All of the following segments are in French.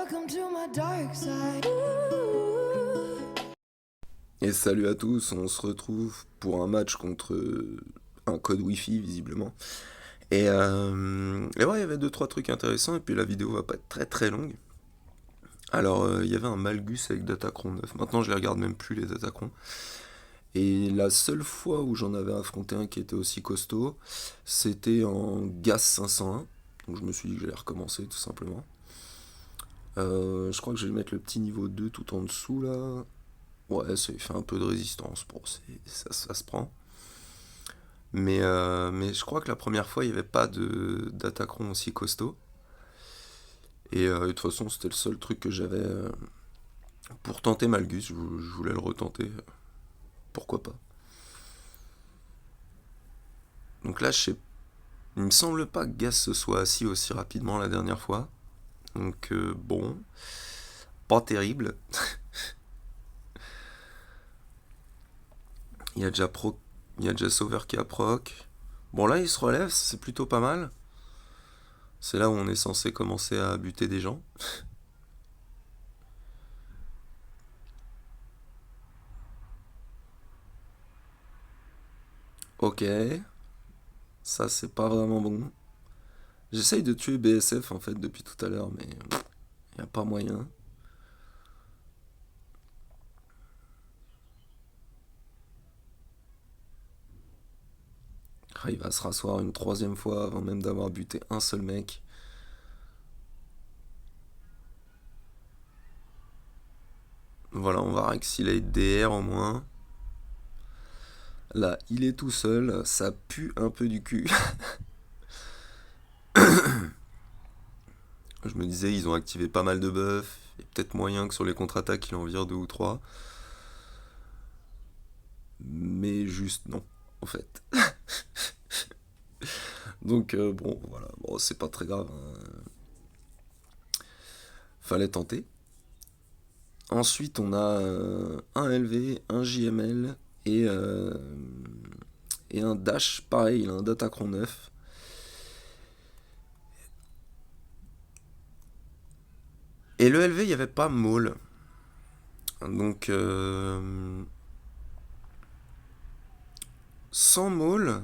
Welcome to my dark side. Et salut à tous, on se retrouve pour un match contre un code Wi-Fi visiblement. Et ouais, il y avait deux trois trucs intéressants et puis la vidéo va pas être très très longue. Alors, il y avait un Malgus avec Datacron 9. Maintenant, je les regarde même plus les Datacrons. Et la seule fois où j'en avais affronté un qui était aussi costaud, c'était en GAS 501. Donc je me suis dit que j'allais recommencer tout simplement. Je crois que je vais mettre le petit niveau 2 tout en dessous là. Ouais, ça fait un peu de résistance. Bon, ça se prend. Mais je crois que la première fois, il n'y avait pas d'attaquant aussi costaud. Et de toute façon, c'était le seul truc que j'avais pour tenter Malgus. Je voulais le retenter. Pourquoi pas. Donc là, il me semble pas que Gas se soit assis aussi rapidement la dernière fois. Donc bon, pas terrible. Il y a déjà il y a déjà Sauveur qui a proc. Bon là, il se relève, c'est plutôt pas mal. C'est là où on est censé commencer à buter des gens. Ok, ça c'est pas vraiment bon. J'essaye de tuer BSF en fait depuis tout à l'heure, mais y a pas moyen. Ah, il va se rasseoir une troisième fois avant même d'avoir buté un seul mec. Voilà, on va Rexilate DR au moins. Là, il est tout seul, ça pue un peu du cul. Je me disais, ils ont activé pas mal de buffs. Il y a peut-être moyen que sur les contre-attaques, il en vire deux ou trois. Mais juste non, en fait. Donc bon, voilà, bon, c'est pas très grave, hein. Fallait tenter. Ensuite, on a un LV, un JML et un Dash, pareil, il a un Datacron 9. Et le LV, il n'y avait pas Maul. Donc, sans Maul,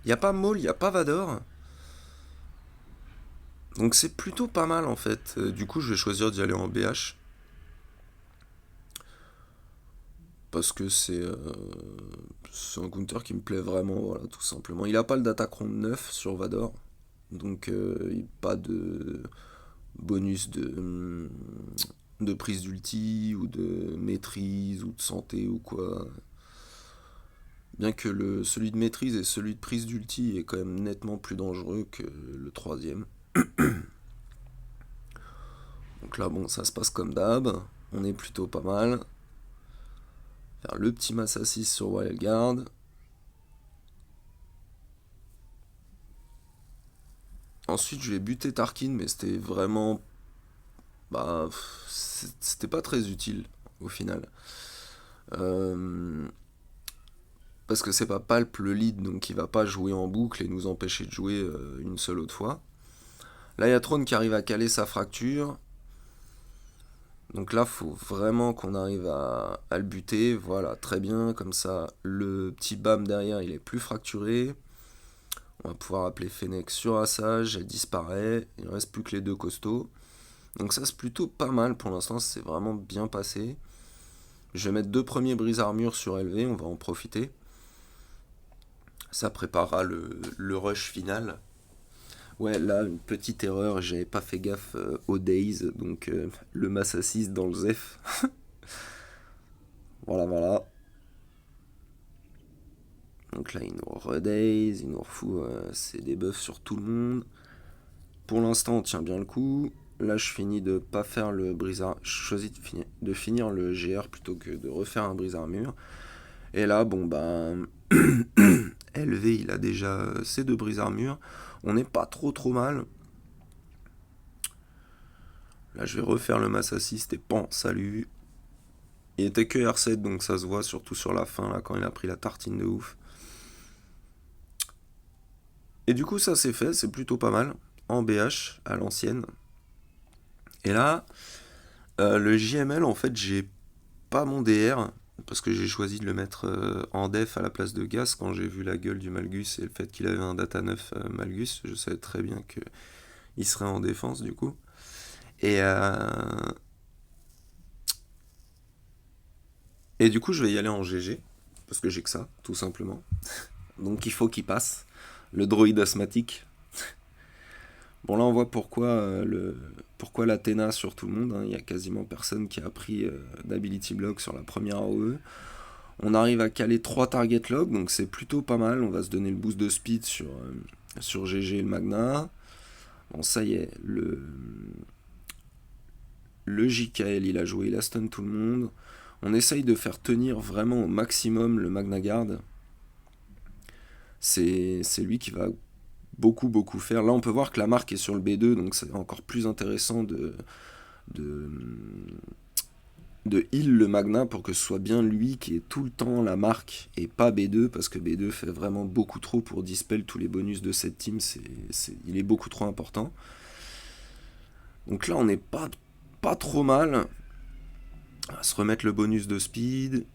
il n'y a pas Maul, il n'y a pas Vador. Donc c'est plutôt pas mal en fait. Du coup, je vais choisir d'y aller en BH. Parce que c'est un counter qui me plaît vraiment, voilà, tout simplement. Il a pas le Datacron 9 sur Vador. Donc, pas de bonus de prise d'ulti ou de maîtrise ou de santé ou quoi. Bien que celui de maîtrise et celui de prise d'ulti est quand même nettement plus dangereux que le troisième. Donc là, bon, ça se passe comme d'hab. On est plutôt pas mal. Faire le petit mass assist sur Wild Guard. Ensuite, je vais buter Tarkin, mais c'était vraiment. Bah. C'était pas très utile au final. Euh, Parce que c'est pas Palp le lead, donc il va pas jouer en boucle et nous empêcher de jouer une seule autre fois. Là, il y a Throne qui arrive à caler sa fracture. Donc là, faut vraiment qu'on arrive à le buter. Voilà, très bien. Comme ça, le petit BAM derrière, il est plus fracturé. On va pouvoir appeler Fennec sur Assage. Elle disparaît. Il ne reste plus que les deux costauds. Donc ça, c'est plutôt pas mal pour l'instant. C'est vraiment bien passé. Je vais mettre deux premiers brise-armure sur LV. On va en profiter. Ça préparera le rush final. Ouais, là, une petite erreur, j'avais pas fait gaffe aux days, donc le mass assist dans le Zef. Voilà, voilà. Donc là, il nous redaze, il nous refout ses debuffs sur tout le monde. Pour l'instant, on tient bien le coup. Là, je finis de pas faire le brise-armure. Je choisis de finir le GR plutôt que de refaire un brise-armure. Et là, bon, ben. LV, il a déjà ses deux brise-armure. On n'est pas trop mal. Là, je vais refaire le mass assist et pan, salut. Il était que R7, donc ça se voit surtout sur la fin, là, quand il a pris la tartine de ouf. Et du coup, ça c'est fait, c'est plutôt pas mal. En BH, à l'ancienne. Et là, le JML, en fait, j'ai pas mon DR, parce que j'ai choisi de le mettre en def à la place de Gas quand j'ai vu la gueule du Malgus et le fait qu'il avait un data 9 Malgus. Je savais très bien qu'il serait en défense du coup. Et, et du coup, je vais y aller en GG, parce que j'ai que ça, tout simplement. Donc il faut qu'il passe. Le droïde asthmatique. Bon, là, on voit pourquoi l'Athéna sur tout le monde, hein. Il y a quasiment personne qui a pris d'Ability Block sur la première AOE. On arrive à caler 3 target lock, donc c'est plutôt pas mal. On va se donner le boost de speed sur GG et le Magna. Bon, ça y est, le JKL il a joué, il a stun tout le monde. On essaye de faire tenir vraiment au maximum le Magna Guard. C'est lui qui va beaucoup faire. Là, on peut voir que la marque est sur le B2, donc c'est encore plus intéressant de, de heal le Magna pour que ce soit bien lui qui est tout le temps la marque et pas B2, parce que B2 fait vraiment beaucoup trop pour dispel tous les bonus de cette team. Il est beaucoup trop important. Donc là, on n'est pas trop mal. On va se remettre le bonus de speed.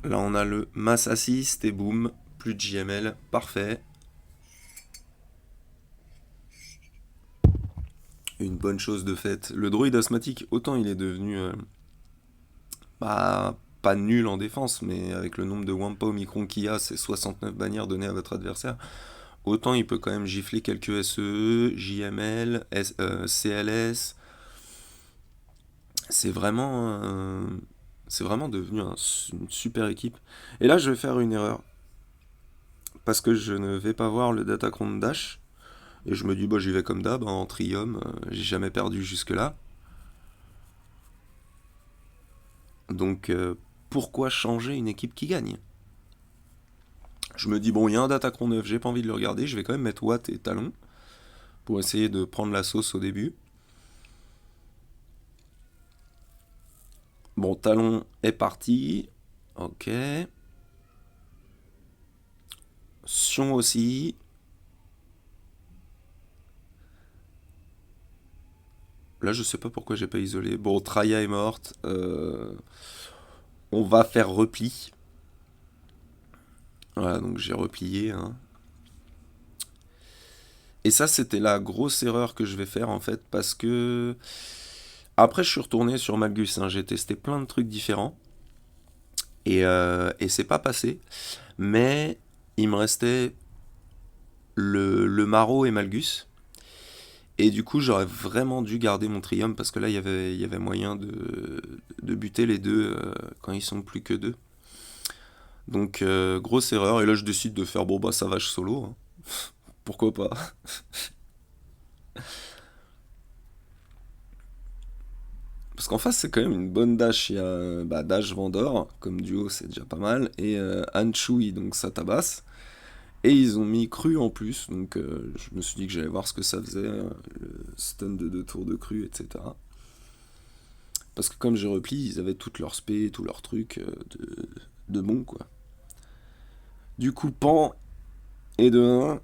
Là, on a le mass assist et boum, plus de JML, parfait. Une bonne chose de fait. Le droïde asthmatique, autant il est devenu pas nul en défense, mais avec le nombre de Wampa Omicron qu'il y a, c'est 69 bannières données à votre adversaire, autant il peut quand même gifler quelques SE, JML, CLS. C'est vraiment, c'est vraiment devenu une super équipe. Et là, je vais faire une erreur. Parce que je ne vais pas voir le Datacron Dash. Et je me dis, bah, j'y vais comme d'hab, hein, en Trium. J'ai jamais perdu jusque-là. Donc, pourquoi changer une équipe qui gagne? Je me dis, bon, il y a un Datacron 9, j'ai pas envie de le regarder. Je vais quand même mettre Watt et Talon pour essayer de prendre la sauce au début. Bon, Talon est parti. Ok. Sion aussi. Là, je sais pas pourquoi j'ai pas isolé. Bon, Traya est morte. On va faire repli. Voilà, donc j'ai replié, hein. Et ça, c'était la grosse erreur que je vais faire en fait, parce que après, je suis retourné sur Malgus, hein. J'ai testé plein de trucs différents et c'est pas passé. Mais il me restait le Maro et Malgus. Et du coup, j'aurais vraiment dû garder mon Trium parce que là, il y avait moyen de buter les deux quand ils sont plus que deux. Donc, grosse erreur. Et là, je décide de faire bon, bah, Savage solo, hein. Pourquoi pas? Parce qu'en face, c'est quand même une bonne dash. Il y a bah, Dash Vendor, comme duo, c'est déjà pas mal. Et Anchui, donc ça tabasse. Et ils ont mis Cru en plus. Donc je me suis dit que j'allais voir ce que ça faisait, le stun de 2 tours de Cru, etc. Parce que comme j'ai repli, ils avaient toutes leurs spé, tous leurs trucs de bon, quoi. Du coup, Pan et de 1.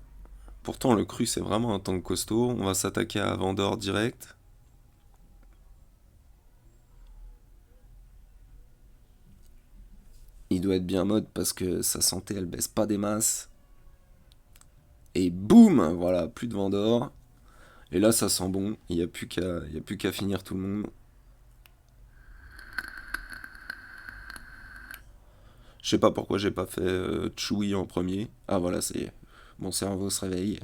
Pourtant, le Cru, c'est vraiment un tank costaud. On va s'attaquer à Vendor direct. Il doit être bien mode parce que sa santé, elle baisse pas des masses. Et boum, voilà, plus de Vendor. Et là, ça sent bon. Il n'y a plus qu'à finir tout le monde. Je sais pas pourquoi j'ai pas fait Chewie en premier. Ah voilà, ça y est. Mon cerveau se réveille.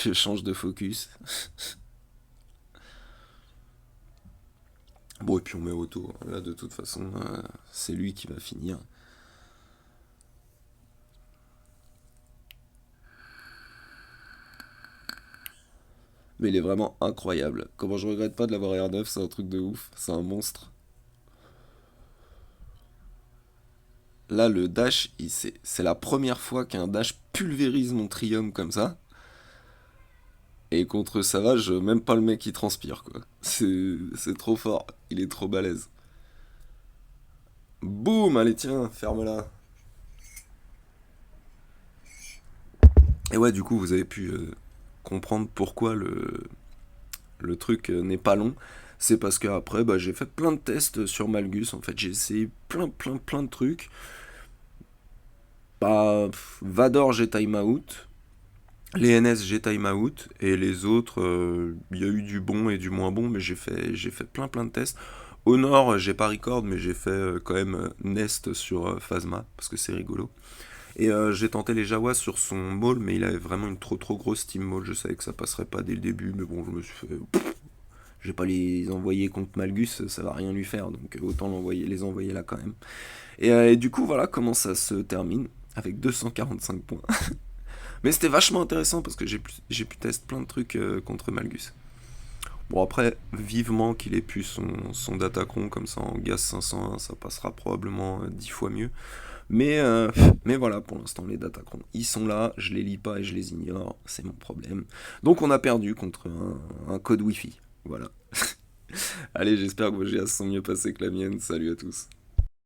Je change de focus. Bon, et puis on met Auto. Là, de toute façon, c'est lui qui va finir. Mais il est vraiment incroyable. Comment je regrette pas de l'avoir R9, c'est un truc de ouf. C'est un monstre. Là, le dash, c'est la première fois qu'un dash pulvérise mon Trium comme ça. Et contre Savage, même pas le mec qui transpire, quoi. C'est trop fort. Il est trop balèze. Boum, allez, tiens, ferme-la. Et ouais, du coup, vous avez pu comprendre pourquoi le le truc n'est pas long, c'est parce qu'après, bah, j'ai fait plein de tests sur Malgus. En fait, j'ai essayé plein de trucs. Bah, Vador, j'ai time out. Les NS, j'ai time out. Et les autres, il y a eu du bon et du moins bon, mais j'ai fait plein de tests. Honor, j'ai pas record, mais j'ai fait quand même Nest sur Phasma, parce que c'est rigolo. Et j'ai tenté les Jawas sur son maul, mais il avait vraiment une trop grosse team maul. Je savais que ça passerait pas dès le début, mais bon, je me suis fait. Je vais pas les envoyer contre Malgus, ça va rien lui faire, donc autant les envoyer là quand même. Et du coup, voilà comment ça se termine, avec 245 points. Mais c'était vachement intéressant parce que j'ai pu tester plein de trucs contre Malgus. Bon, après, vivement qu'il ait pu son Datacron comme ça en Gaz 501, ça passera probablement 10 fois mieux. Mais voilà, pour l'instant, les Datacrons, ils sont là, je les lis pas et je les ignore, c'est mon problème. Donc on a perdu contre un code Wi-Fi. Voilà. Allez, j'espère que vos GA sont mieux passés que la mienne. Salut à tous.